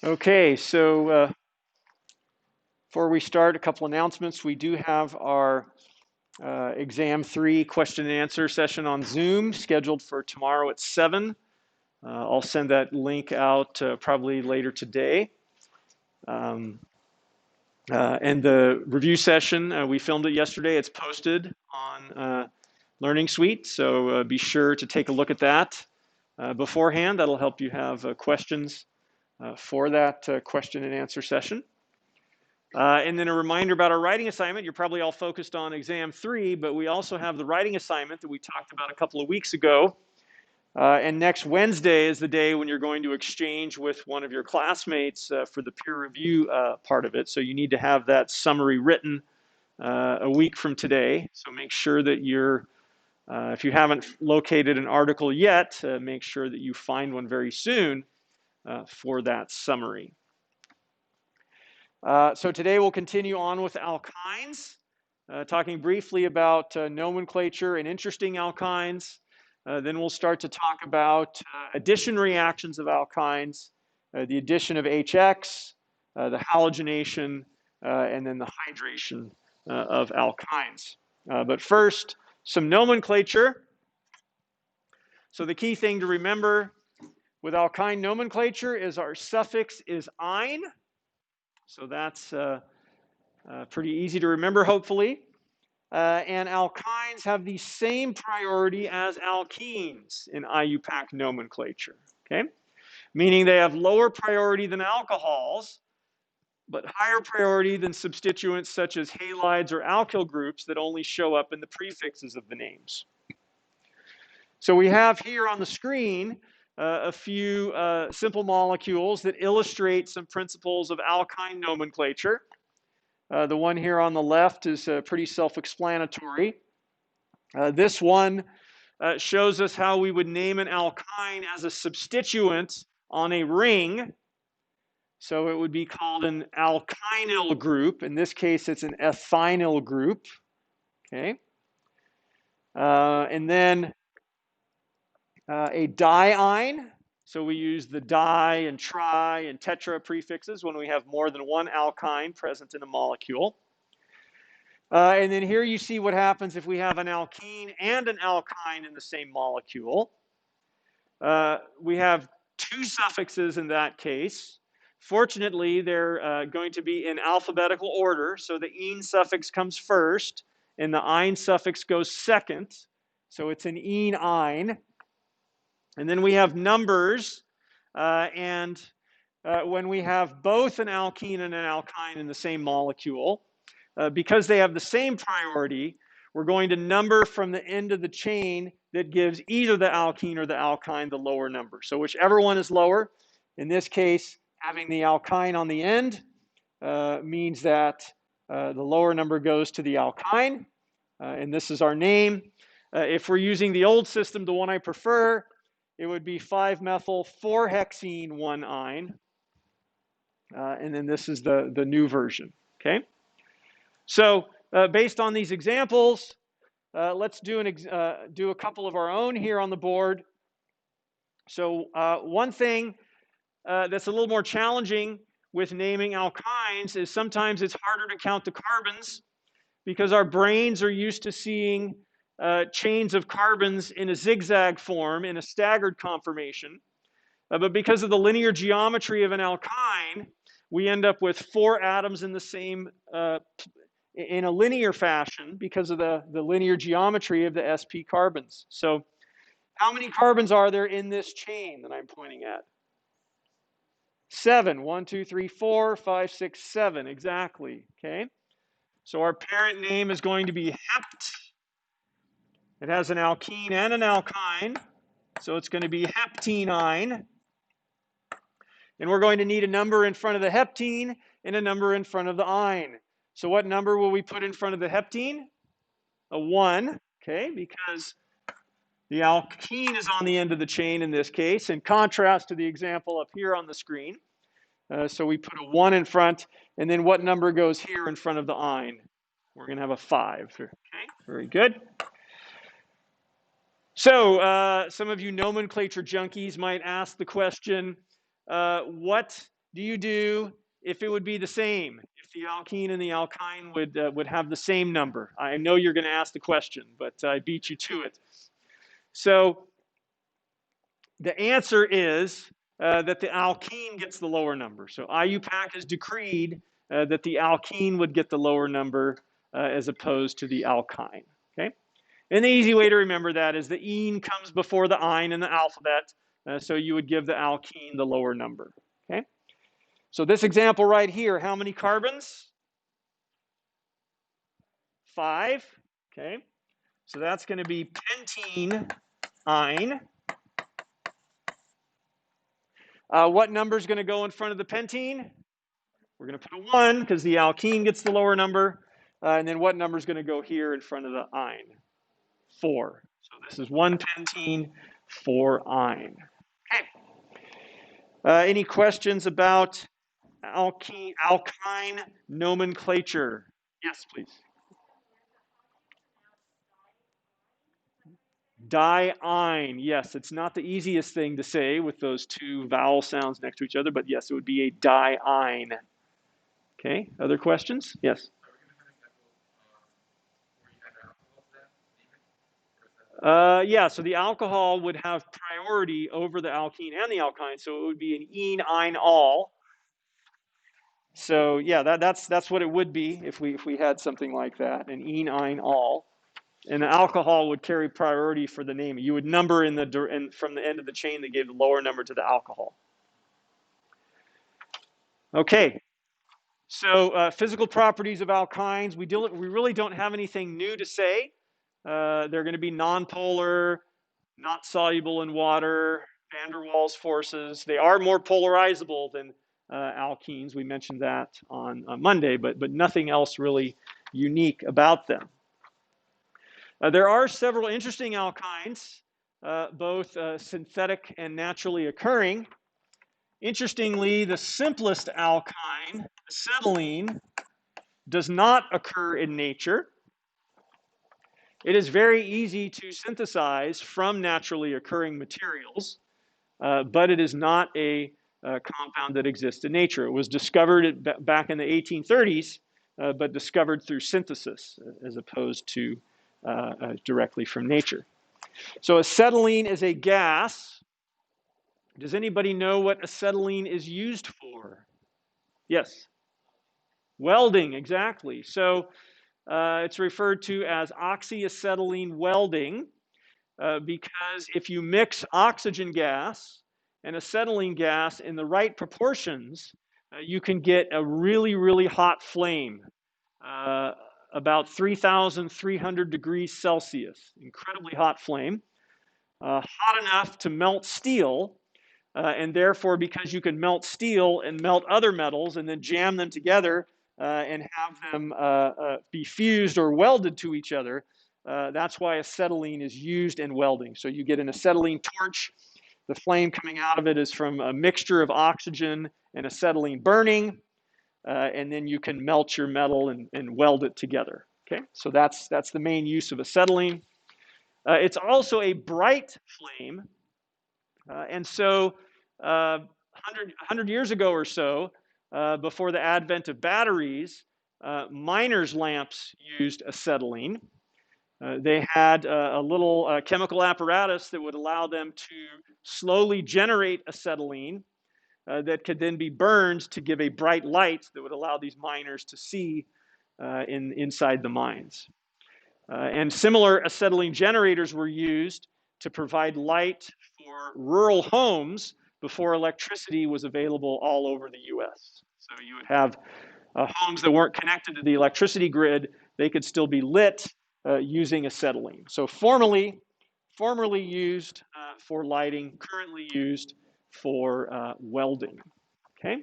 Okay, so before we start, a couple announcements. We do have our exam 3 question and answer session on Zoom scheduled for tomorrow at 7. I'll send that link out probably later today. And the review session, we filmed it yesterday. It's posted on Learning Suite, so be sure to take a look at that beforehand. That'll help you have questions for that question and answer session. And then a reminder about our writing assignment. You're probably all focused on exam 3, but we also have the writing assignment that we talked about a couple of weeks ago. And next Wednesday is the day when you're going to exchange with one of your classmates for the peer review part of it. So you need to have that summary written a week from today. So make sure that if you haven't located an article yet, make sure that you find one very soon for that summary. So today we'll continue on with alkynes, talking briefly about nomenclature and interesting alkynes. Then we'll start to talk about addition reactions of alkynes, the addition of HX, the halogenation, and then the hydration of alkynes. But first, some nomenclature. So the key thing to remember with alkyne nomenclature is our suffix is "-ine". So that's pretty easy to remember, hopefully. And alkynes have the same priority as alkenes in IUPAC nomenclature, okay? Meaning they have lower priority than alcohols, but higher priority than substituents such as halides or alkyl groups that only show up in the prefixes of the names. So we have here on the screen a few simple molecules that illustrate some principles of alkyne nomenclature. The one here on the left is pretty self-explanatory. This one shows us how we would name an alkyne as a substituent on a ring. So it would be called an alkynyl group. In this case, it's an ethynyl group. Okay. And then a diene. So we use the di and tri and tetra prefixes when we have more than one alkyne present in a molecule. And then here you see what happens if we have an alkene and an alkyne in the same molecule. We have two suffixes in that case. Fortunately, they're going to be in alphabetical order. So the "-ine" suffix comes first, and the "-ine" suffix goes second. So it's an "-ene-ine". And then we have numbers. And when we have both an alkene and an alkyne in the same molecule, because they have the same priority, we're going to number from the end of the chain that gives either the alkene or the alkyne the lower number. So whichever one is lower, in this case, having the alkyne on the end means that the lower number goes to the alkyne, and this is our name. If we're using the old system, the one I prefer, it would be 5-methyl-4-hexene 1-ine, and then this is the new version, okay? So based on these examples, let's do a couple of our own here on the board. So one thing that's a little more challenging with naming alkynes is sometimes it's harder to count the carbons because our brains are used to seeing chains of carbons in a zigzag form, in a staggered conformation. But because of the linear geometry of an alkyne, we end up with 4 atoms in the same in a linear fashion because of the linear geometry of the sp carbons. So how many carbons are there in this chain that I'm pointing at? 7. 1, 2, 3, 4, 5, 6, 7. Exactly. Okay. So our parent name is going to be hept. It has an alkene and an alkyne. So it's going to be heptenine. And we're going to need a number in front of the heptene and a number in front of the ine. So what number will we put in front of the heptene? A 1, okay, because the alkene is on the end of the chain in this case, in contrast to the example up here on the screen. So we put a 1 in front, and then what number goes here in front of the ine? We're going to have a 5. Okay, very good. So some of you nomenclature junkies might ask the question, what do you do if it would be the same? If the alkene and the alkyne would have the same number? I know you're going to ask the question, but I beat you to it. So the answer is that the alkene gets the lower number. So IUPAC has decreed that the alkene would get the lower number as opposed to the alkyne. Okay, and the easy way to remember that is the ene comes before the ein in the alphabet, so you would give the alkene the lower number. Okay, so this example right here, how many carbons? 5. Okay, so that's going to be pentene ein. What number is going to go in front of the pentene? We're going to put a 1 because the alkene gets the lower number. And then what number is going to go here in front of the ein? 4. So this is 1 pentene, 4 ein. Okay. Any questions about alkyne nomenclature? Yes, please. Diene. Yes, it's not the easiest thing to say with those two vowel sounds next to each other, but yes, it would be a diene. Okay, other questions? Yes. Yeah, so the alcohol would have priority over the alkene and the alkyne, so it would be an ene, ein, all. So yeah, that's what it would be if we had something like that, an ene, ein, all. And the alcohol would carry priority for the name. You would number from the end of the chain that gave the lower number to the alcohol. Okay, so physical properties of alkynes. We really don't have anything new to say. They're going to be nonpolar, not soluble in water, van der Waals forces. They are more polarizable than alkenes. We mentioned that on Monday, but nothing else really unique about them. There are several interesting alkynes, both synthetic and naturally occurring. Interestingly, the simplest alkyne, acetylene, does not occur in nature. It is very easy to synthesize from naturally occurring materials, but it is not a compound that exists in nature. It was discovered back in the 1830s, but discovered through synthesis as opposed to directly from nature. So acetylene is a gas. Does anybody know what acetylene is used for? Yes. Welding, exactly. So it's referred to as oxyacetylene welding because if you mix oxygen gas and acetylene gas in the right proportions, you can get a really, really hot flame, about 3,300 degrees Celsius, incredibly hot flame, hot enough to melt steel, and therefore because you can melt steel and melt other metals and then jam them together and have them be fused or welded to each other, that's why acetylene is used in welding. So you get an acetylene torch. The flame coming out of it is from a mixture of oxygen and acetylene burning, and then you can melt your metal and weld it together. Okay, so that's the main use of acetylene. It's also a bright flame, and so 100 years ago or so, before the advent of batteries, miners' lamps used acetylene. They had a little chemical apparatus that would allow them to slowly generate acetylene that could then be burned to give a bright light that would allow these miners to see inside the mines. And similar acetylene generators were used to provide light for rural homes before electricity was available all over the US. So you would have homes that weren't connected to the electricity grid, they could still be lit using acetylene. So formerly used for lighting, currently used for welding. Okay.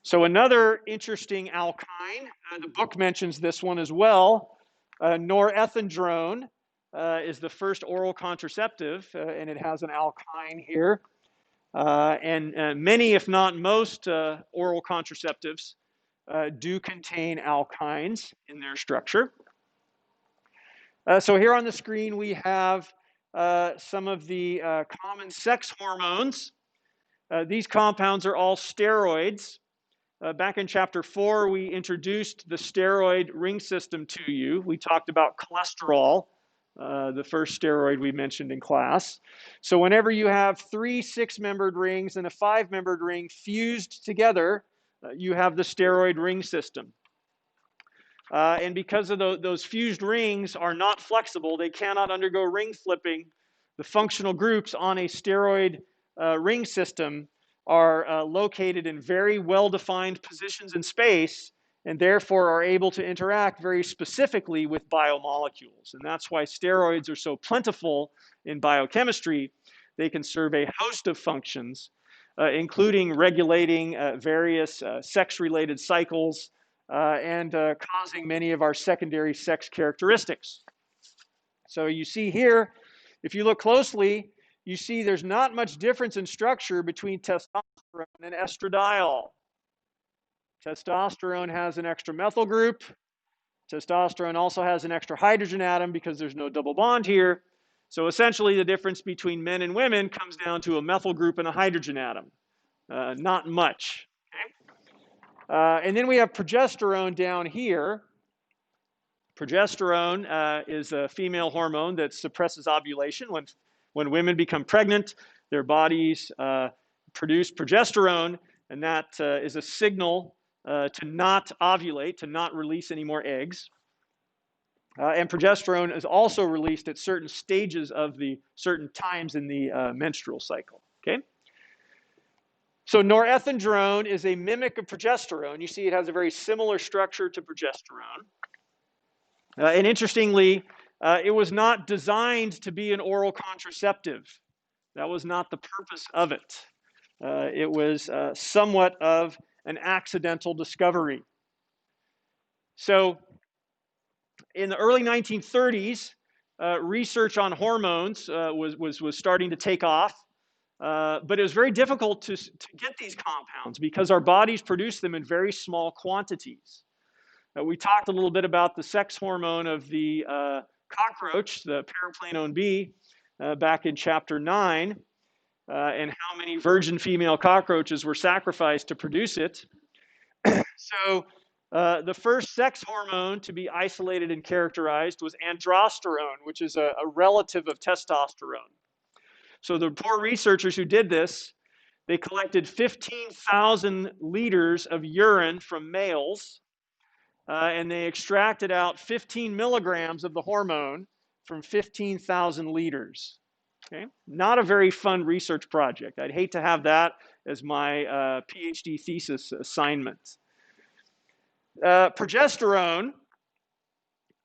So another interesting alkyne, the book mentions this one as well. Norethindrone is the first oral contraceptive, and it has an alkyne here. And many, if not most, oral contraceptives do contain alkynes in their structure. So here on the screen we have some of the common sex hormones. These compounds are all steroids. Back in chapter 4, we introduced the steroid ring system to you. We talked about cholesterol, the first steroid we mentioned in class. So whenever you have 3 6-membered rings and a 5-membered ring fused together, you have the steroid ring system. And because of those fused rings are not flexible, they cannot undergo ring flipping. The functional groups on a steroid ring system are located in very well-defined positions in space, and therefore are able to interact very specifically with biomolecules. And that's why steroids are so plentiful in biochemistry. They can serve a host of functions, including regulating various sex-related cycles, and causing many of our secondary sex characteristics. So you see here, if you look closely, you see there's not much difference in structure between testosterone and estradiol. Testosterone has an extra methyl group. Testosterone also has an extra hydrogen atom because there's no double bond here. So essentially the difference between men and women comes down to a methyl group and a hydrogen atom. Not much. And then we have progesterone down here. Progesterone is a female hormone that suppresses ovulation. When women become pregnant, their bodies produce progesterone, and that is a signal to not ovulate, to not release any more eggs. And progesterone is also released at certain stages of the certain times in the menstrual cycle. Okay. So norethindrone is a mimic of progesterone. You see it has a very similar structure to progesterone. And interestingly, it was not designed to be an oral contraceptive. That was not the purpose of it. It was somewhat of an accidental discovery. So in the early 1930s, research on hormones was starting to take off. But it was very difficult to get these compounds because our bodies produce them in very small quantities. We talked a little bit about the sex hormone of the cockroach, the paraplanone bee, back in chapter 9, and how many virgin female cockroaches were sacrificed to produce it. So the first sex hormone to be isolated and characterized was androsterone, which is a relative of testosterone. So the poor researchers who did this, they collected 15,000 liters of urine from males, and they extracted out 15 milligrams of the hormone from 15,000 liters. Okay? Not a very fun research project. I'd hate to have that as my PhD thesis assignment. Progesterone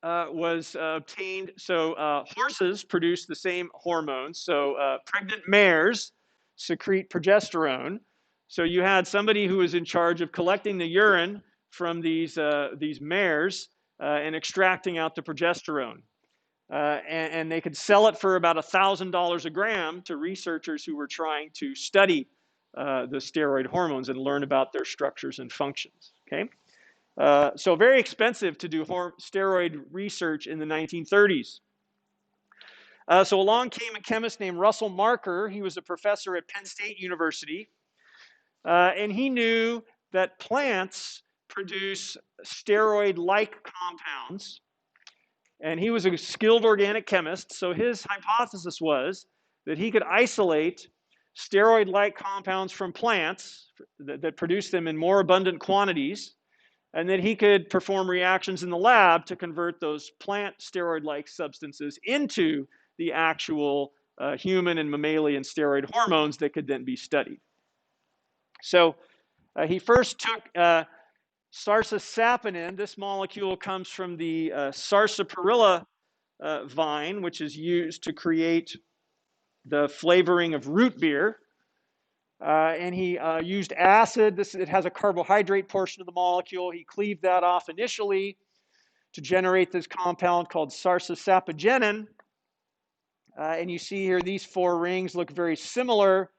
was obtained, so horses produce the same hormones. So pregnant mares secrete progesterone. So you had somebody who was in charge of collecting the urine from these mares and extracting out the progesterone. And they could sell it for about $1,000 a gram to researchers who were trying to study the steroid hormones and learn about their structures and functions. Okay. So very expensive to do steroid research in the 1930s. So along came a chemist named Russell Marker. He was a professor at Penn State University. And he knew that plants produce steroid-like compounds. And he was a skilled organic chemist. So his hypothesis was that he could isolate steroid-like compounds from plants that produce them in more abundant quantities, and then he could perform reactions in the lab to convert those plant steroid-like substances into the actual human and mammalian steroid hormones that could then be studied. So he first took sarsaparillin. This molecule comes from the sarsaparilla vine, which is used to create the flavoring of root beer. And he used acid. It has a carbohydrate portion of the molecule. He cleaved that off initially to generate this compound called sarsapagenin. And you see here, these 4 rings look very similar.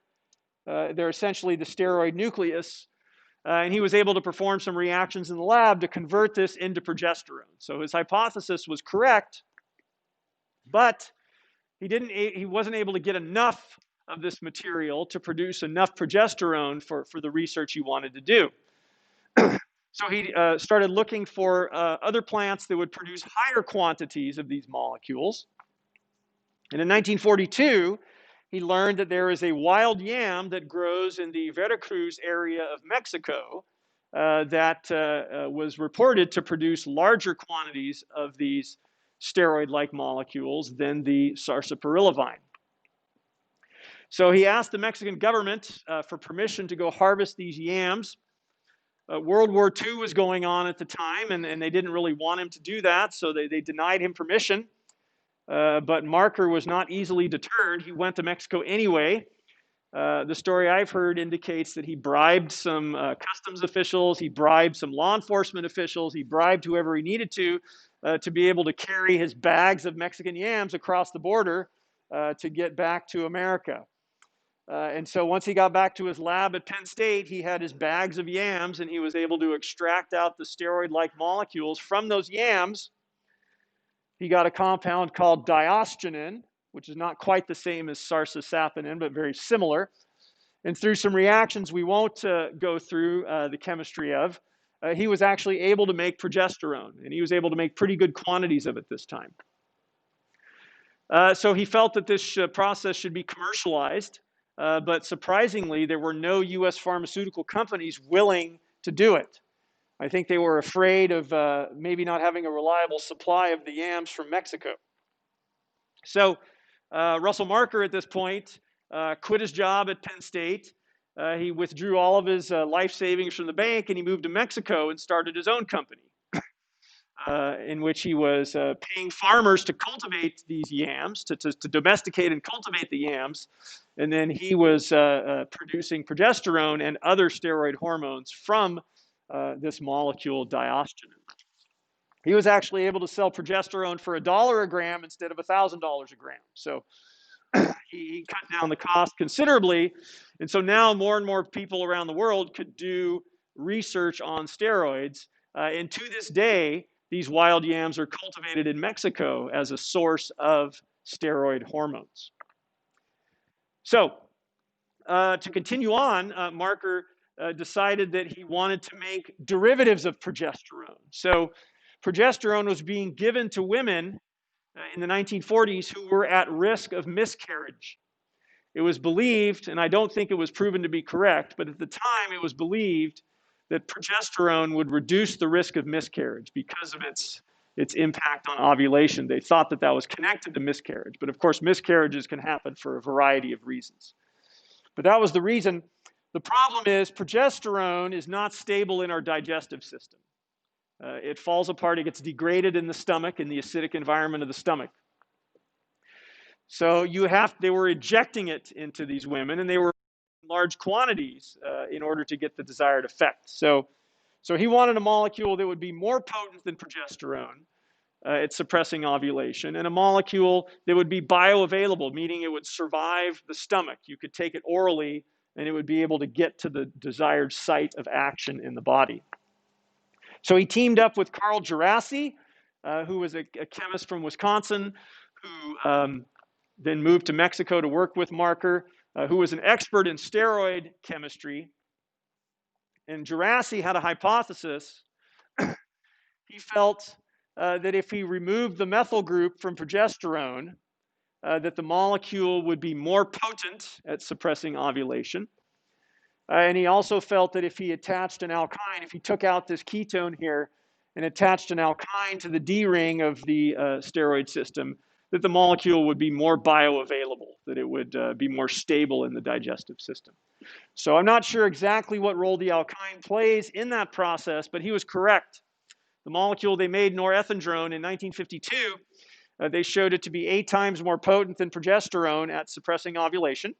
They're essentially the steroid nucleus. And he was able to perform some reactions in the lab to convert this into progesterone. So his hypothesis was correct, but he wasn't able to get enough of this material to produce enough progesterone for the research he wanted to do. So he started looking for other plants that would produce higher quantities of these molecules. And in 1942, he learned that there is a wild yam that grows in the Veracruz area of Mexico that was reported to produce larger quantities of these steroid-like molecules than the sarsaparilla vine. So he asked the Mexican government for permission to go harvest these yams. World War II was going on at the time, and they didn't really want him to do that, so they denied him permission. But Marker was not easily deterred. He went to Mexico anyway. The story I've heard indicates that he bribed some customs officials, he bribed some law enforcement officials, he bribed whoever he needed to be able to carry his bags of Mexican yams across the border to get back to America. And so once he got back to his lab at Penn State, he had his bags of yams, and he was able to extract out the steroid-like molecules from those yams. He got a compound called diosgenin, which is not quite the same as sarsaparilla, but very similar. And through some reactions we won't go through the chemistry of, he was actually able to make progesterone, and he was able to make pretty good quantities of it this time. So he felt that this process should be commercialized, but surprisingly, there were no U.S. pharmaceutical companies willing to do it. I think they were afraid of maybe not having a reliable supply of the yams from Mexico. So Russell Marker at this point quit his job at Penn State. He withdrew all of his life savings from the bank, and he moved to Mexico and started his own company, in which he was paying farmers to cultivate these yams, to domesticate and cultivate the yams, and then he was producing progesterone and other steroid hormones from this molecule diosgenin. He was actually able to sell progesterone for $1 a gram instead of $1,000 a gram. So he cut down the cost considerably. And so now more and more people around the world could do research on steroids. And to this day, these wild yams are cultivated in Mexico as a source of steroid hormones. So to continue on, Marker decided that he wanted to make derivatives of progesterone. So progesterone was being given to women in the 1940s who were at risk of miscarriage. It was believed, and I don't think it was proven to be correct, but at the time it was believed that progesterone would reduce the risk of miscarriage because of its impact on ovulation. They thought that that was connected to miscarriage, but of course miscarriages can happen for a variety of reasons. But that was the reason. The problem is progesterone is not stable in our digestive system. It falls apart, it gets degraded in the stomach, in the acidic environment of the stomach. So they were injecting it into these women, and they were in large quantities in order to get the desired effect. So he wanted a molecule that would be more potent than progesterone at suppressing ovulation, and a molecule that would be bioavailable, meaning it would survive the stomach. You could take it orally, and it would be able to get to the desired site of action in the body. So he teamed up with Carl Djerassi, who was a chemist from Wisconsin, who then moved to Mexico to work with Marker, who was an expert in steroid chemistry. And Djerassi had a hypothesis. He felt that if he removed the methyl group from progesterone, that the molecule would be more potent at suppressing ovulation. And he also felt that if he attached an alkyne, if he took out this ketone here and attached an alkyne to the D ring of the steroid system, that the molecule would be more bioavailable, that it would be more stable in the digestive system. So I'm not sure exactly what role the alkyne plays in that process, but he was correct. The molecule they made, norethindrone, in 1952, they showed it to be 8 times more potent than progesterone at suppressing ovulation,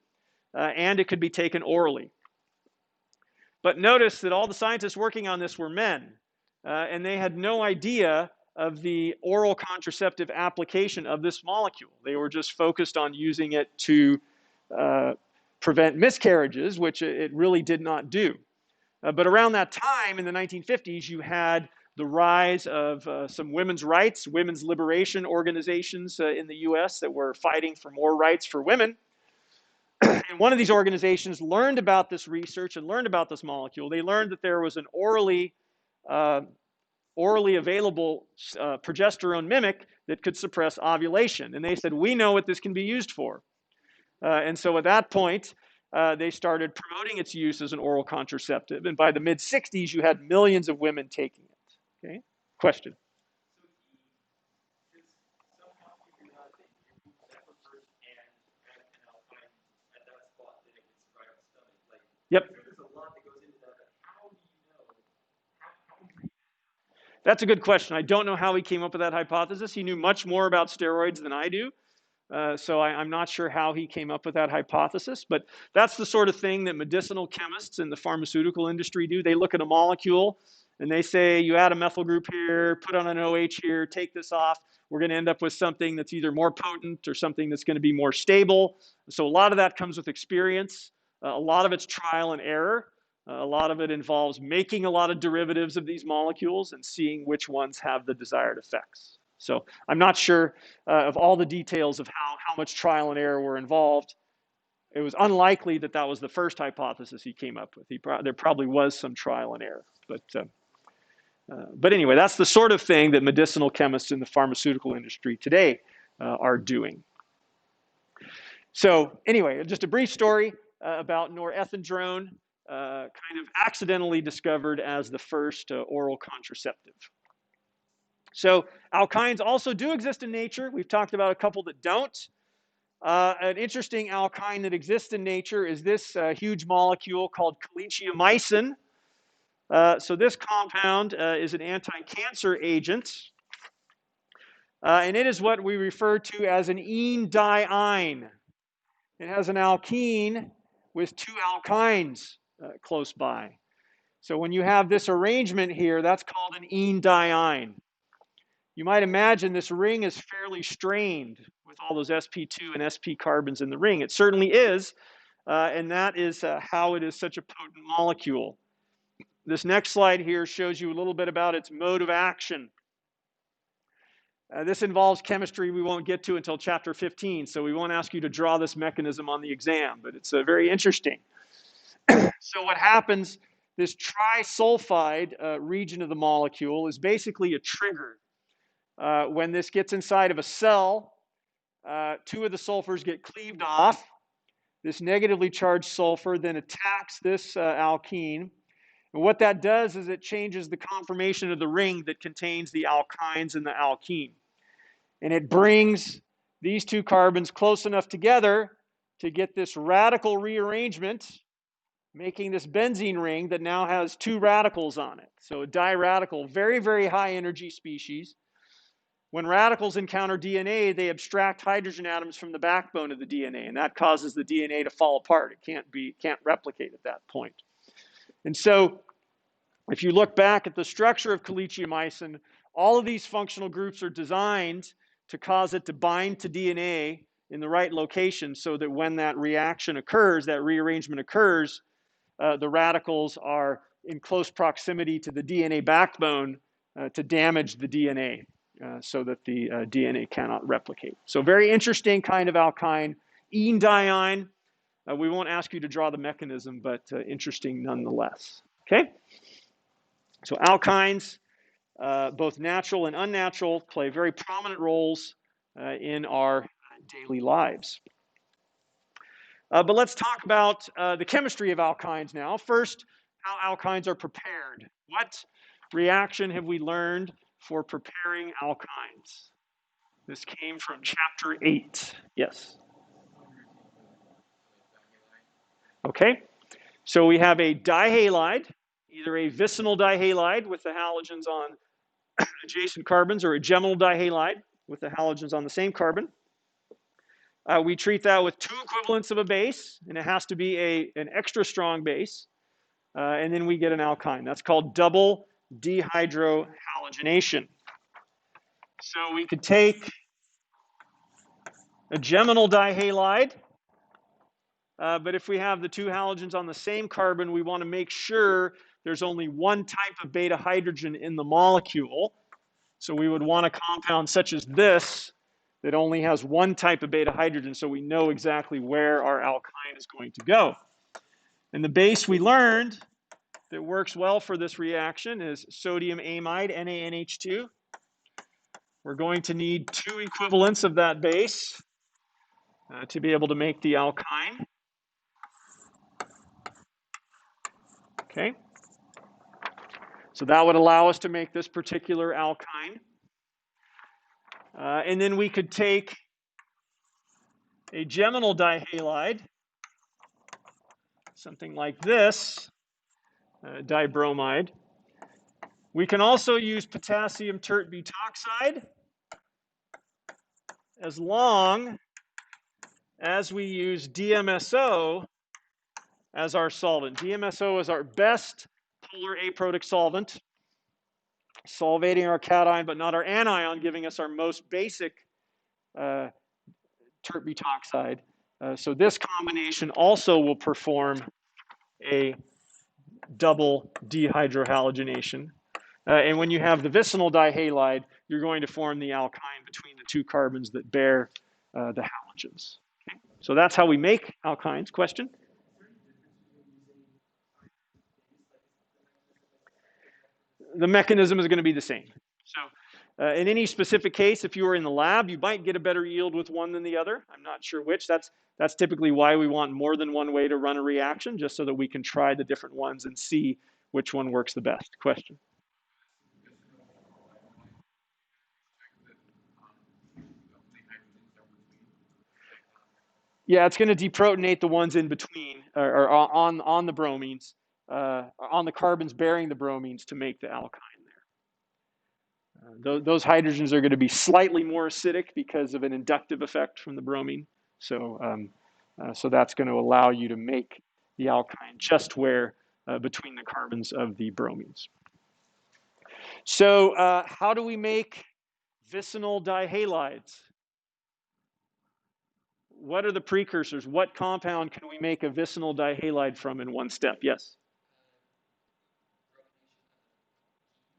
and it could be taken orally. But notice that all the scientists working on this were men, and they had no idea of the oral contraceptive application of this molecule. They were just focused on using it to prevent miscarriages, which it really did not do. But around that time, in the 1950s, you had the rise of some women's rights, women's liberation organizations in the US that were fighting for more rights for women. And one of these organizations learned about this research and learned about this molecule. They learned that there was an uh, orally available progesterone mimic that could suppress ovulation. And they said, we know what this can be used for. And so at that point, they started promoting its use as an oral contraceptive. And by the mid 60s, you had millions of women taking it. Okay? Question. Yep. That's a good question. I don't know how he came up with that hypothesis. He knew much more about steroids than I do. So I'm not sure how he came up with that hypothesis, but that's the sort of thing that medicinal chemists in the pharmaceutical industry do. They look at a molecule and they say, you add a methyl group here, put on an OH here, take this off. We're going to end up with something that's either more potent or something that's going to be more stable. So a lot of that comes with experience. A lot of it's trial and error. A lot of it involves making a lot of derivatives of these molecules and seeing which ones have the desired effects. So I'm not sure of all the details of how much trial and error were involved. It was unlikely that that was the first hypothesis he came up with. There probably was some trial and error. But anyway, that's the sort of thing that medicinal chemists in the pharmaceutical industry today are doing. So anyway, just a brief story about norethindrone, kind of accidentally discovered as the first oral contraceptive. So alkynes also do exist in nature. We've talked about a couple that don't. An interesting alkyne that exists in nature is this huge molecule called calicheamycin. So this compound is an anti-cancer agent. And it is what we refer to as an enediene. It has an alkene with two alkynes close by. So when you have this arrangement here, that's called an enediene. You might imagine this ring is fairly strained with all those sp2 and sp carbons in the ring. It certainly is, and that is how it is such a potent molecule. This next slide here shows you a little bit about its mode of action. This involves chemistry we won't get to until chapter 15, so we won't ask you to draw this mechanism on the exam, but it's very interesting. So what happens, this trisulfide region of the molecule is basically a trigger. When this gets inside of a cell, two of the sulfurs get cleaved off. This negatively charged sulfur then attacks this alkene. And what that does is it changes the conformation of the ring that contains the alkynes and the alkene. And it brings these two carbons close enough together to get this radical rearrangement, making this benzene ring that now has two radicals on it. So a diradical, very, very high energy species. When radicals encounter DNA, they abstract hydrogen atoms from the backbone of the DNA, and that causes the DNA to fall apart. It can't replicate at that point. And so if you look back at the structure of calicheamycin, all of these functional groups are designed to cause it to bind to DNA in the right location so that when that reaction occurs, that rearrangement occurs, the radicals are in close proximity to the DNA backbone to damage the DNA. So that the DNA cannot replicate. So very interesting kind of alkyne. Enediene, we won't ask you to draw the mechanism, but interesting nonetheless. Okay? So alkynes, both natural and unnatural, play very prominent roles in our daily lives. But let's talk about the chemistry of alkynes now. First, how alkynes are prepared. What reaction have we learned for preparing alkynes? This came from chapter 8. Yes. Okay. So we have a dihalide, either a vicinal dihalide with the halogens on adjacent carbons or a geminal dihalide with the halogens on the same carbon. We treat that with two equivalents of a base, and it has to be an extra strong base. And then we get an alkyne. That's called double dehydrohalogenation. So we could take a geminal dihalide, but if we have the two halogens on the same carbon, we want to make sure there's only one type of beta hydrogen in the molecule. So we would want a compound such as this that only has one type of beta hydrogen, so we know exactly where our alkyne is going to go. And the base we learned that works well for this reaction is sodium amide, NaNH2. We're going to need 2 equivalents of that base to be able to make the alkyne. Okay. So that would allow us to make this particular alkyne. And then we could take a geminal dihalide, something like this, dibromide. We can also use potassium tert butoxide as long as we use DMSO as our solvent. DMSO is our best polar aprotic solvent, solvating our cation but not our anion, giving us our most basic tert butoxide. So this combination also will perform a double dehydrohalogenation. And when you have the vicinal dihalide, you're going to form the alkyne between the 2 carbons that bear the halogens. Okay? So that's how we make alkynes. Question? The mechanism is going to be the same. So in any specific case, if you were in the lab, you might get a better yield with one than the other. I'm not sure which. That's typically why we want more than one way to run a reaction, just so that we can try the different ones and see which one works the best. Question? Yeah, it's going to deprotonate the ones in between, or on the bromines, on the carbons bearing the bromines to make the alkyne there. Those hydrogens are going to be slightly more acidic because of an inductive effect from the bromine. So, so that's going to allow you to make the alkyne just where between the carbons of the bromines. So how do we make vicinal dihalides? What are the precursors? What compound can we make a vicinal dihalide from in one step? Yes?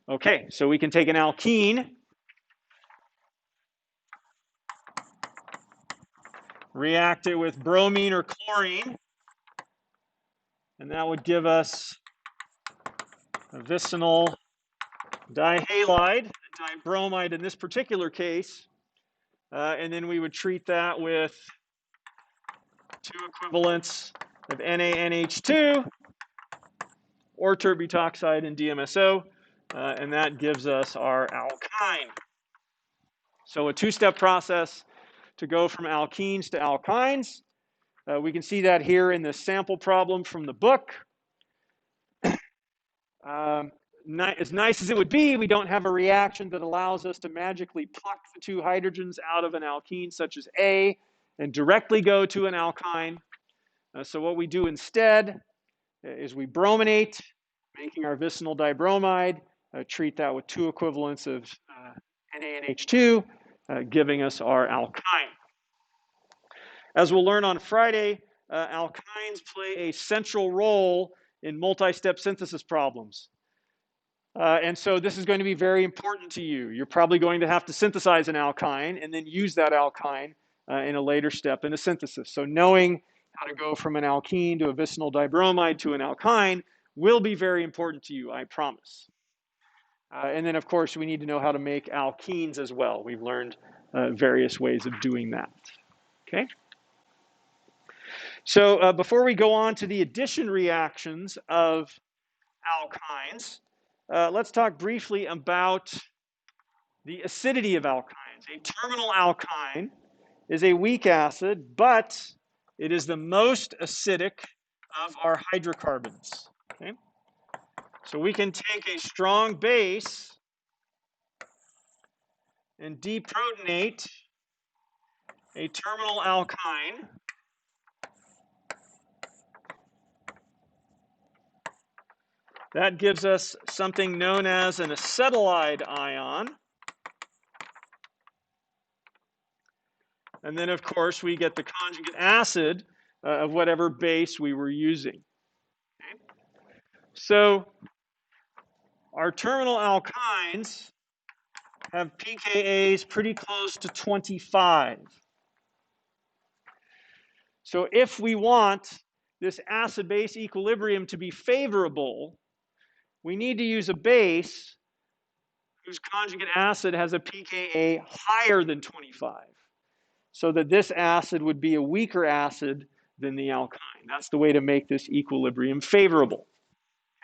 Okay, so we can take an alkene, react it with bromine or chlorine, and that would give us a vicinal dihalide, dibromide in this particular case, and then we would treat that with 2 equivalents of NaNH2 or tert butoxide and DMSO, and that gives us our alkyne. So a 2-step process to go from alkenes to alkynes. We can see that here in the sample problem from the book. As nice as it would be, we don't have a reaction that allows us to magically pluck the 2 hydrogens out of an alkene such as A and directly go to an alkyne. So what we do instead is we brominate, making our vicinal dibromide, treat that with 2 equivalents of NaNH2, giving us our alkyne. As we'll learn on Friday, alkynes play a central role in multi-step synthesis problems. And so this is going to be very important to you. You're probably going to have to synthesize an alkyne and then use that alkyne in a later step in a synthesis. So knowing how to go from an alkene to a vicinal dibromide to an alkyne will be very important to you, I promise. And then, of course, we need to know how to make alkenes as well. We've learned various ways of doing that. Okay? So before we go on to the addition reactions of alkynes, let's talk briefly about the acidity of alkynes. A terminal alkyne is a weak acid, but it is the most acidic of our hydrocarbons. Okay? So we can take a strong base and deprotonate a terminal alkyne. That gives us something known as an acetylide ion. And then, of course, we get the conjugate acid of whatever base we were using. Okay? So our terminal alkynes have pKa's pretty close to 25. So if we want this acid-base equilibrium to be favorable, we need to use a base whose conjugate acid has a pKa higher than 25, so that this acid would be a weaker acid than the alkyne. That's the way to make this equilibrium favorable.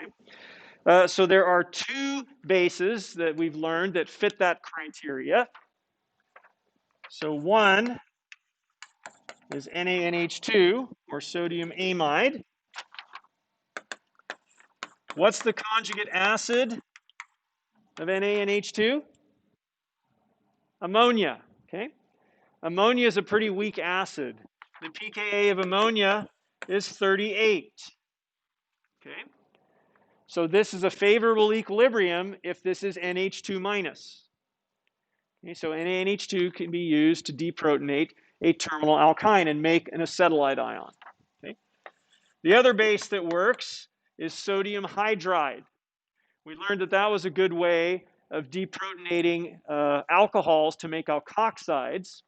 Okay? So there are two bases that we've learned that fit that criteria. So one is NaNH2, or sodium amide. What's the conjugate acid of NaNH2? Ammonia. Okay? Ammonia is a pretty weak acid. The pKa of ammonia is 38. Okay? So this is a favorable equilibrium if this is NH2 minus. Okay, so NaNH2 can be used to deprotonate a terminal alkyne and make an acetylide ion. Okay? The other base that works is sodium hydride. We learned that that was a good way of deprotonating alcohols to make alkoxides.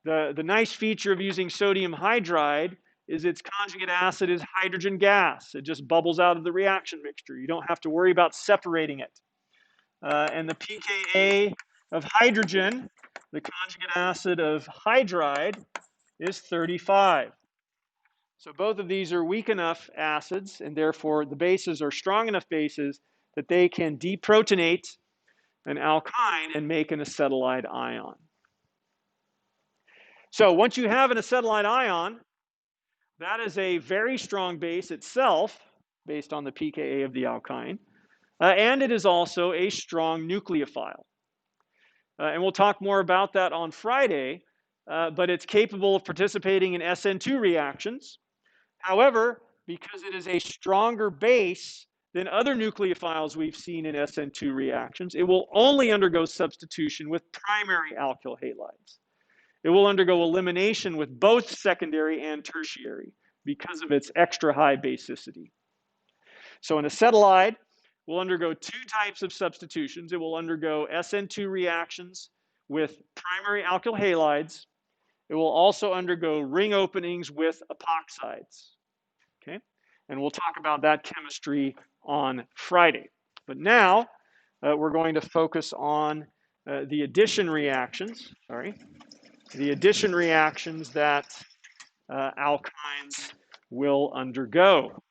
The nice feature of using sodium hydride is its conjugate acid is hydrogen gas. It just bubbles out of the reaction mixture. You don't have to worry about separating it. And the pKa of hydrogen, the conjugate acid of hydride, is 35. So both of these are weak enough acids, and therefore the bases are strong enough bases that they can deprotonate an alkyne and make an acetylide ion. So once you have an acetylide ion, that is a very strong base itself, based on the pKa of the alkyne, and it is also a strong nucleophile. And we'll talk more about that on Friday, but it's capable of participating in SN2 reactions. However, because it is a stronger base than other nucleophiles we've seen in SN2 reactions, it will only undergo substitution with primary alkyl halides. It will undergo elimination with both secondary and tertiary because of its extra high basicity. So an acetylide will undergo two types of substitutions. It will undergo SN2 reactions with primary alkyl halides. It will also undergo ring openings with epoxides. Okay? And we'll talk about that chemistry on Friday. But now we're going to focus on the addition reactions. The addition reactions that alkynes will undergo.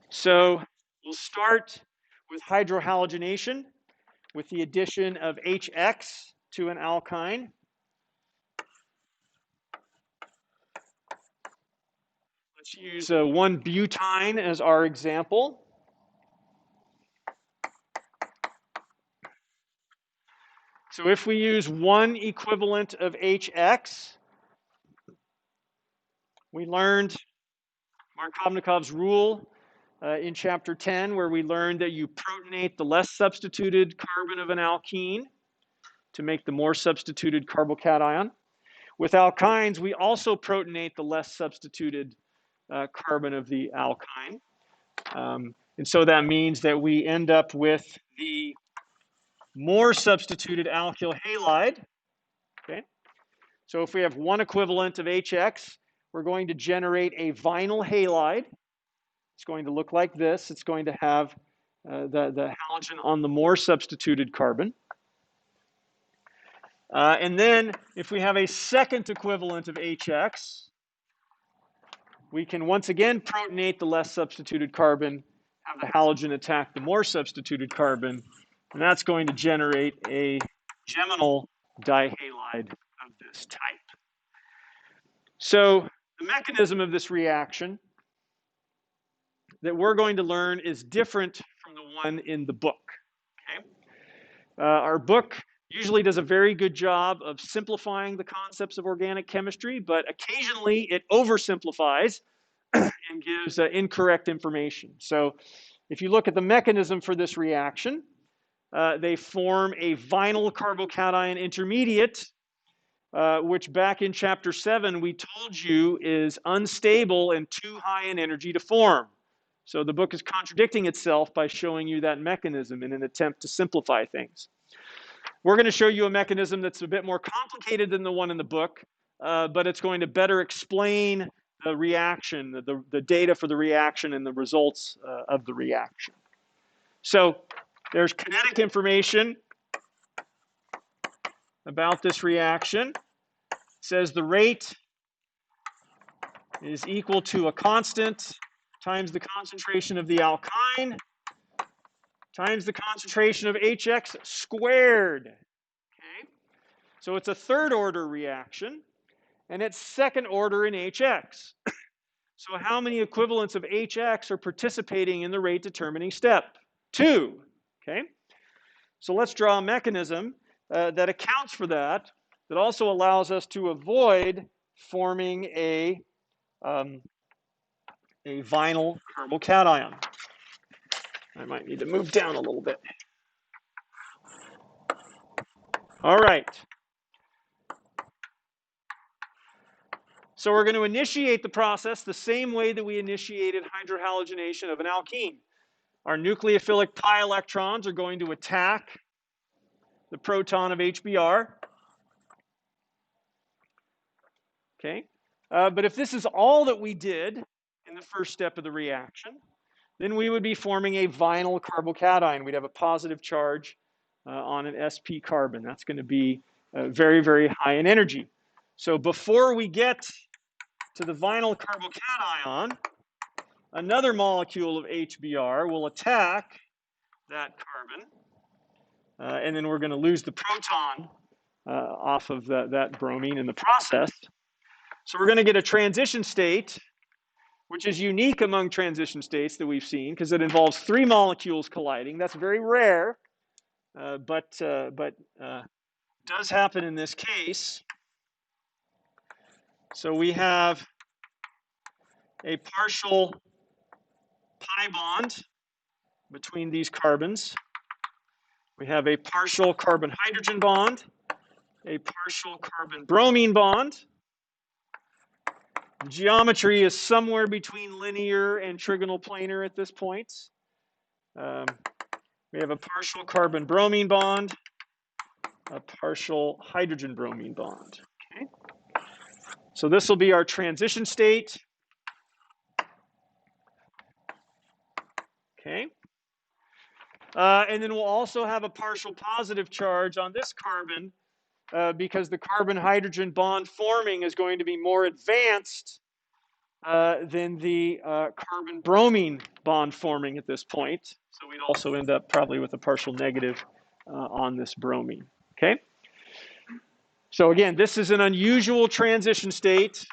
So we'll start with hydrohalogenation with the addition of HX to an alkyne. Let's use 1-butyne as our example. So if we use one equivalent of HX, we learned Markovnikov's rule in chapter 10, where we learned that you protonate the less substituted carbon of an alkene to make the more substituted carbocation. With alkynes, we also protonate the less substituted carbon of the alkyne. And so that means that we end up with the more substituted alkyl halide. Okay? So if we have one equivalent of HX, we're going to generate a vinyl halide. It's going to look like this. It's going to have the halogen on the more substituted carbon. And then if we have a second equivalent of HX, we can once again protonate the less substituted carbon, have the halogen attack the more substituted carbon, and that's going to generate a geminal dihalide of this type. So the mechanism of this reaction that we're going to learn is different from the one in the book. Okay? Our book usually does a very good job of simplifying the concepts of organic chemistry, but occasionally it oversimplifies and gives incorrect information. So if you look at the mechanism for this reaction, they form a vinyl carbocation intermediate, which back in chapter 7 we told you is unstable and too high in energy to form. So the book is contradicting itself by showing you that mechanism in an attempt to simplify things. We're going to show you a mechanism that's a bit more complicated than the one in the book, but it's going to better explain the reaction, the data for the reaction and the results of the reaction. So there's kinetic information about this reaction. It says the rate is equal to a constant times the concentration of the alkyne times the concentration of HX squared. Okay? So it's a third order reaction, and it's second order in HX. So how many equivalents of HX are participating in the rate determining step? 2. Okay? So let's draw a mechanism that accounts for that, that also allows us to avoid forming a vinyl carbocation. I might need to move down a little bit. All right. So we're going to initiate the process the same way that we initiated hydrohalogenation of an alkene. Our nucleophilic pi electrons are going to attack the proton of HBr. Okay. But if this is all that we did in the first step of the reaction, then we would be forming a vinyl carbocation. We'd have a positive charge on an sp carbon. That's going to be very, very high in energy. So before we get to the vinyl carbocation, another molecule of HBr will attack that carbon, and then we're going to lose the proton off of that bromine in the process. So we're going to get a transition state, which is unique among transition states that we've seen because it involves 3 molecules colliding. That's very rare, but does happen in this case. So we have a partial pi bond between these carbons. We have a partial carbon-hydrogen bond, a partial carbon-bromine bond. The geometry is somewhere between linear and trigonal planar at this point. We have a partial carbon-bromine bond, a partial hydrogen-bromine bond. Okay. So this will be our transition state. Okay. And then we'll also have a partial positive charge on this carbon because the carbon-hydrogen bond forming is going to be more advanced than the carbon-bromine bond forming at this point. So we'd also end up probably with a partial negative on this bromine. Okay? So again, this is an unusual transition state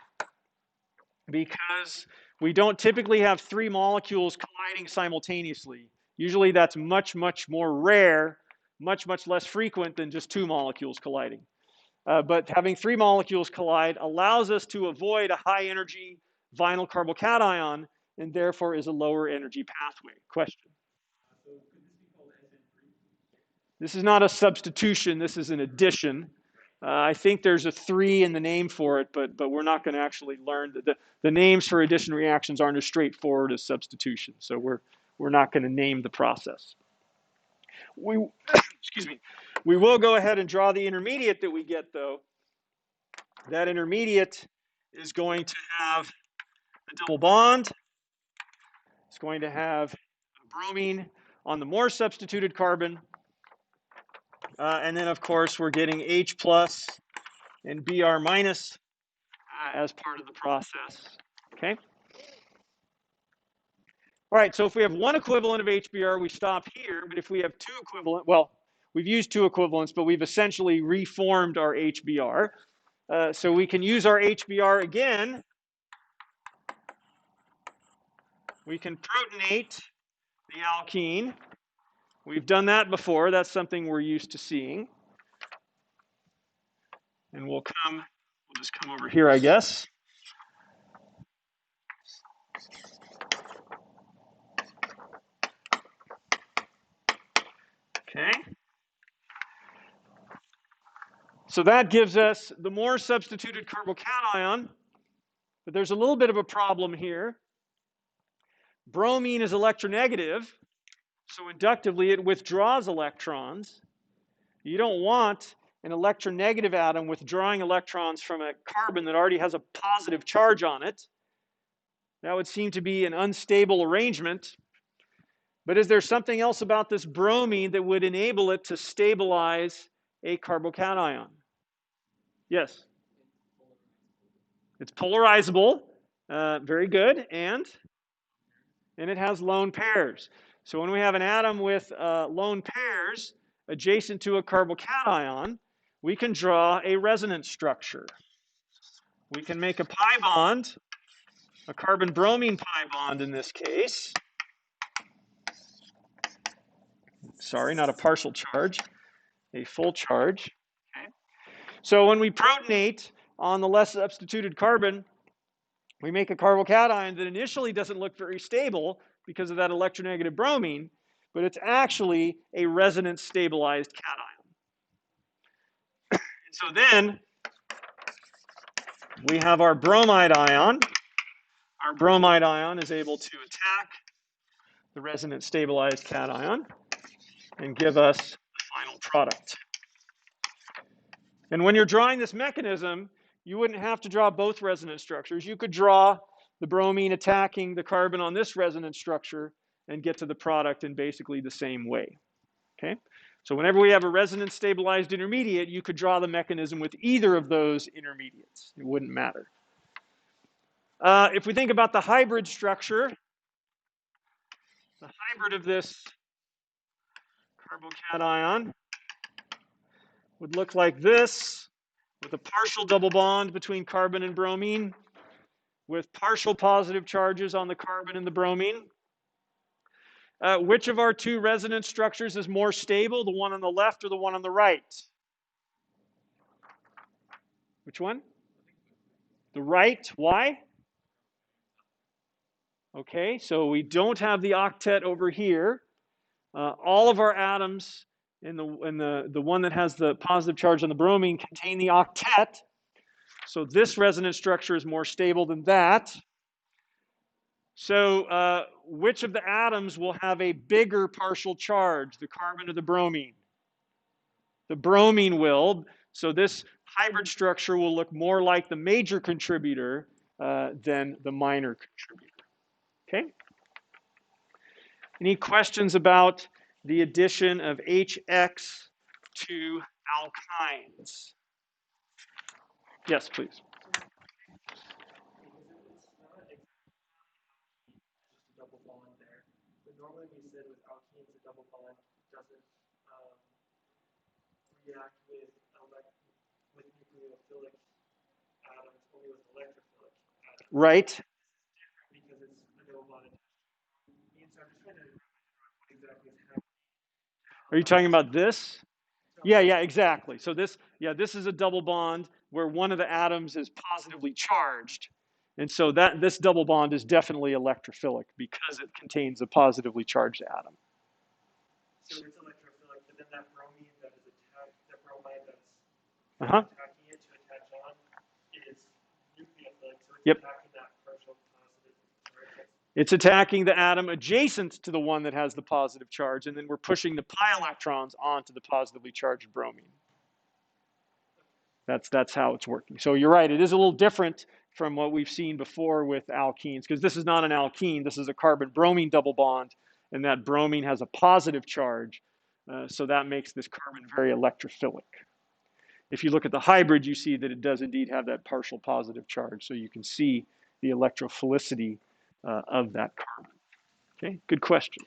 because we don't typically have 3 molecules colliding simultaneously. Usually that's much, much more rare, much, much less frequent than just 2 molecules colliding. But having 3 molecules collide allows us to avoid a high energy vinyl carbocation and therefore is a lower energy pathway. Question? This is not a substitution, this is an addition. I think there's a 3 in the name for it, but we're not going to actually learn. The names for addition reactions aren't as straightforward as substitution, so we're not going to name the process. Excuse me. We will go ahead and draw the intermediate that we get, though. That intermediate is going to have a double bond. It's going to have a bromine on the more substituted carbon. And then, of course, we're getting H plus and Br minus as part of the process. Okay? All right, so if we have 1 equivalent of HBr, we stop here. But if we have 2 equivalent, well, we've used 2 equivalents, but we've essentially reformed our HBr. So we can use our HBr again. We can protonate the alkene. We've done that before. That's something we're used to seeing. And we'll just come over here, I guess. Okay. So that gives us the more substituted carbocation, but there's a little bit of a problem here Bromine is electronegative, so inductively it withdraws electrons. You don't want an electronegative atom withdrawing electrons from a carbon that already has a positive charge on it. That would seem to be an unstable arrangement. But is there something else about this bromine that would enable it to stabilize a carbocation? Yes. It's polarizable. Very good. And it has lone pairs. So when we have an atom with lone pairs adjacent to a carbocation, we can draw a resonance structure. We can make a pi bond, a carbon-bromine pi bond in this case. Sorry, not a partial charge, a full charge. Okay. So when we protonate on the less substituted carbon, we make a carbocation that initially doesn't look very stable because of that electronegative bromine, but it's actually a resonance stabilized cation. And so then we have our bromide ion. Our bromide ion is able to attack the resonance stabilized cation and give us the final product. And when you're drawing this mechanism, you wouldn't have to draw both resonance structures. You could draw the bromine attacking the carbon on this resonance structure and get to the product in basically the same way. Okay? So whenever we have a resonance stabilized intermediate, you could draw the mechanism with either of those intermediates. It wouldn't matter. If we think about the hybrid structure, the hybrid of this carbocation would look like this, with a partial double bond between carbon and bromine, with partial positive charges on the carbon and the bromine. Which of our two resonance structures is more stable, the one on the left or the one on the right? Which one? The right. Why? Okay, so we don't have the octet over here. All of our atoms in the one that has the positive charge on the bromine contain the octet. So this resonance structure is more stable than that. So which of the atoms will have a bigger partial charge, the carbon or the bromine? The bromine will. So this hybrid structure will look more like the major contributor than the minor contributor. Okay? Any questions about the addition of HX to alkynes? Yes, please. Double bond there. But normally we said with alkenes, a double bond doesn't react with nucleophilic atoms, only with electrophilic atoms. Right. Because it's a double bond. So I'm just trying to remember what exactly is happening. Are you talking about this? Yeah, exactly. So this is a double bond where one of the atoms is positively charged. And so this double bond is definitely electrophilic because it contains a positively charged atom. So it's electrophilic, but then that bromine that is attacked, the bromide that's attacking it to attach on, is nucleophilic, so it's attacking that partial positive charge. It's attacking the atom adjacent to the one that has the positive charge, and then we're pushing the pi electrons onto the positively charged bromine. That's how it's working. So you're right, it is a little different from what we've seen before with alkenes, because this is not an alkene, this is a carbon-bromine double bond, and that bromine has a positive charge, so that makes this carbon very electrophilic. If you look at the hybrid, you see that it does indeed have that partial positive charge, so you can see the electrophilicity of that carbon. Okay, good question.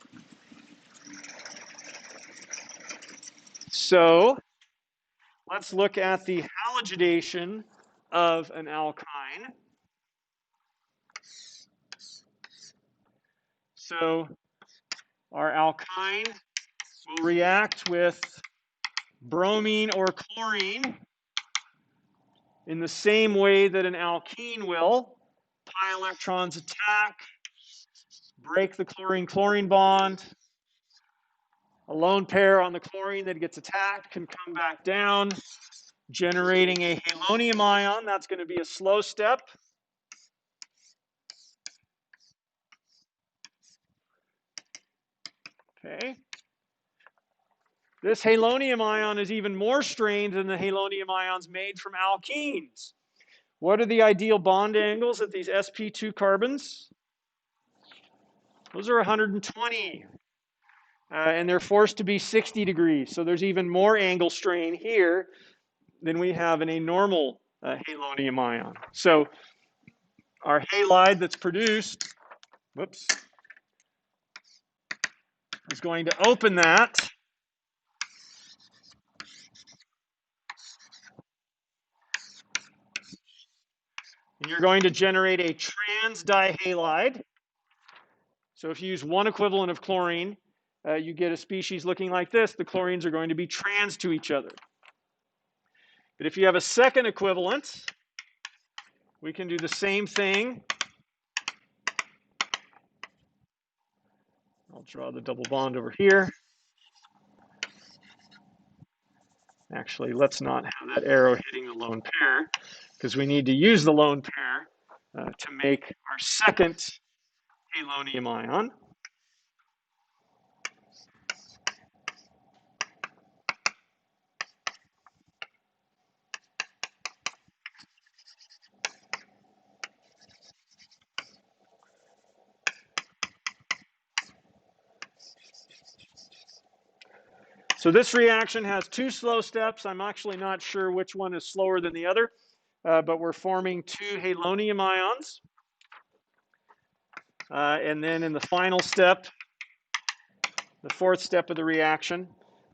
So let's look at the halogidation of an alkyne. So our alkyne will react with bromine or chlorine in the same way that an alkene will. Pi electrons attack, break the chlorine-chlorine bond. A lone pair on the chlorine that gets attacked can come back down, generating a halonium ion. That's going to be a slow step. Okay. This halonium ion is even more strained than the halonium ions made from alkenes. What are the ideal bond angles at these sp2 carbons? Those are 120. And they're forced to be 60 degrees. So there's even more angle strain here than we have in a normal halonium ion. So our halide that's produced, is going to open that. And you're going to generate a trans dihalide. So if you use one equivalent of chlorine, you get a species looking like this. The chlorines are going to be trans to each other. But if you have a second equivalent, we can do the same thing. I'll draw the double bond over here. Actually, let's not have that arrow hitting the lone pair, because we need to use the lone pair to make our second halonium ion. So this reaction has two slow steps. I'm actually not sure which one is slower than the other, but we're forming two halonium ions. And then in the final step, the fourth step of the reaction,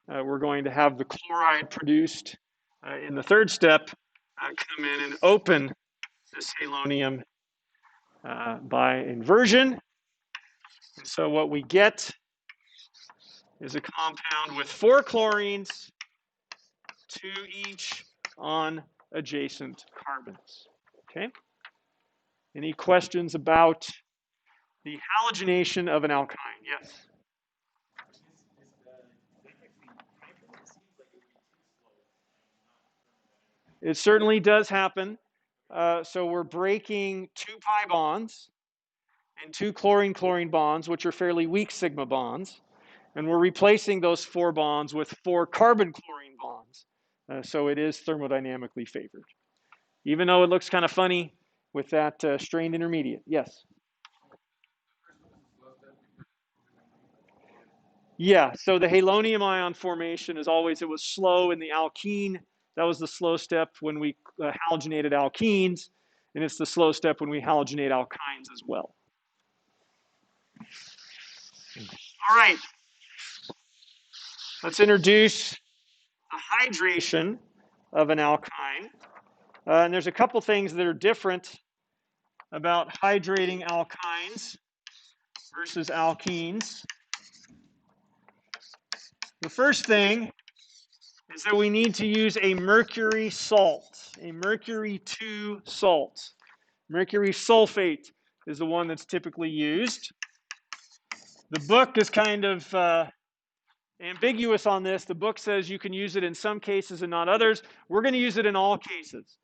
we're going to have the chloride produced in the third step come in and open this halonium by inversion. And so what we get is a compound with 4 chlorines, 2 each on adjacent carbons. Okay? Any questions about the halogenation of an alkyne? Yes? It certainly does happen. So we're breaking 2 pi bonds and 2 chlorine-chlorine bonds, which are fairly weak sigma bonds. And we're replacing those 4 bonds with 4 carbon-chlorine bonds. So it is thermodynamically favored. Even though it looks kind of funny with that strained intermediate. Yes? Yeah, so the halonium ion formation is always, it was slow in the alkene. That was the slow step when we halogenated alkenes. And it's the slow step when we halogenate alkynes as well. All right. Let's introduce the hydration of an alkyne. And there's a couple things that are different about hydrating alkynes versus alkenes. The first thing is that we need to use a mercury salt, a mercury 2 salt. Mercury sulfate is the one that's typically used. The book is kind of ambiguous on this. The book says you can use it in some cases and not others. We're going to use it in all cases.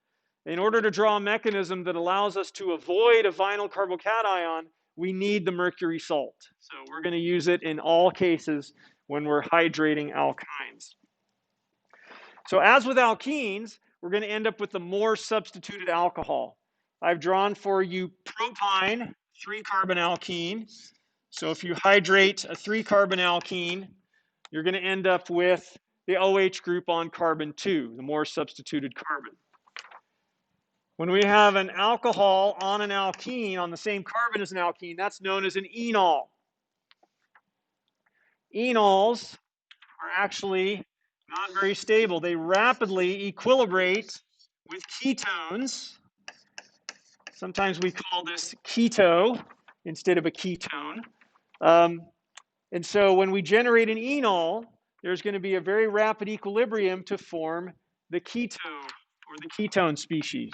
In order to draw a mechanism that allows us to avoid a vinyl carbocation, we need the mercury salt. So we're going to use it in all cases when we're hydrating alkynes. So as with alkenes, we're going to end up with the more substituted alcohol. I've drawn for you propyne 3-carbon alkene. So if you hydrate a 3-carbon alkene, you're going to end up with the OH group on carbon 2, the more substituted carbon. When we have an alcohol on an alkene, on the same carbon as an alkene, that's known as an enol. Enols are actually not very stable. They rapidly equilibrate with ketones. Sometimes we call this keto instead of a ketone. And so when we generate an enol, there's going to be a very rapid equilibrium to form the keto or the ketone species.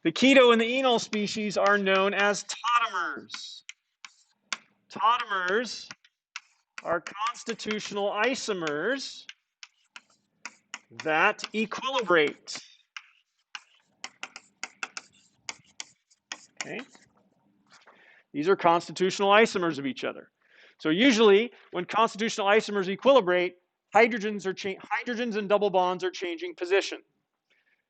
The keto and the enol species are known as tautomers. Tautomers are constitutional isomers that equilibrate. Okay? These are constitutional isomers of each other. So usually, when constitutional isomers equilibrate, hydrogens and double bonds are changing position.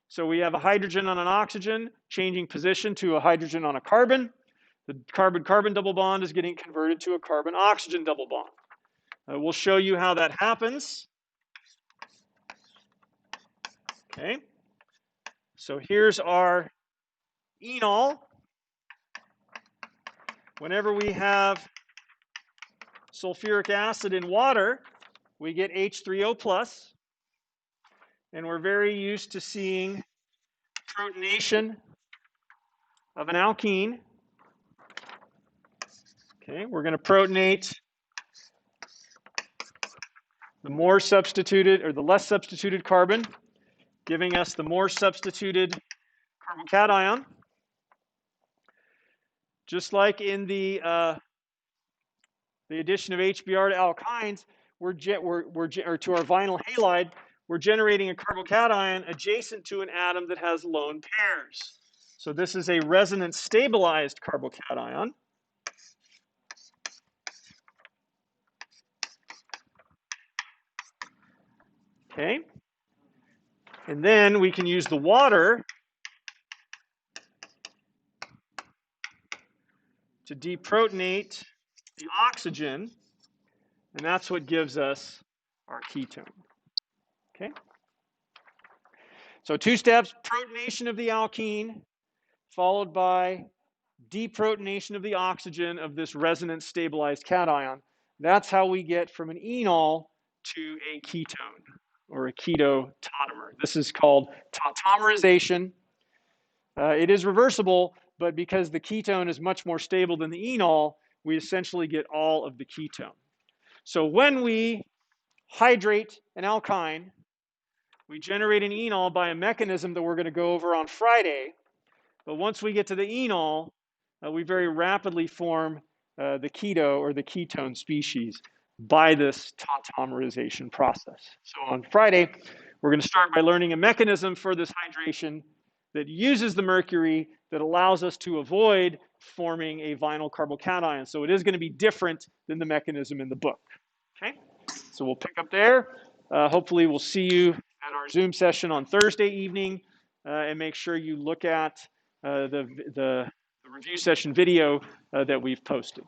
So we have a hydrogen on an oxygen changing position to a hydrogen on a carbon. The carbon-carbon double bond is getting converted to a carbon-oxygen double bond. We'll show you how that happens. Okay. So here's our enol. Whenever we have sulfuric acid in water, we get H3O+, and we're very used to seeing protonation of an alkene. Okay, we're going to protonate the more substituted or the less substituted carbon, giving us the more substituted carbocation. Just like in the addition of HBr to alkynes, or to our vinyl halide, we're generating a carbocation adjacent to an atom that has lone pairs. So this is a resonance stabilized carbocation. Okay. And then we can use the water to deprotonate the oxygen, and that's what gives us our ketone. Okay? So 2 steps: protonation of the alkene, followed by deprotonation of the oxygen of this resonance stabilized cation. That's how we get from an enol to a ketone, or a ketotautomer. This is called tautomerization. It is reversible, but because the ketone is much more stable than the enol, we essentially get all of the ketone. So when we hydrate an alkyne, we generate an enol by a mechanism that we're going to go over on Friday. But once we get to the enol, we very rapidly form the keto or the ketone species by this tautomerization process. So on Friday, we're going to start by learning a mechanism for this hydration that uses the mercury that allows us to avoid forming a vinyl carbocation. So it is going to be different than the mechanism in the book. Okay, so we'll pick up there. Hopefully we'll see you at our Zoom session on Thursday evening, and make sure you look at the review session video that we've posted.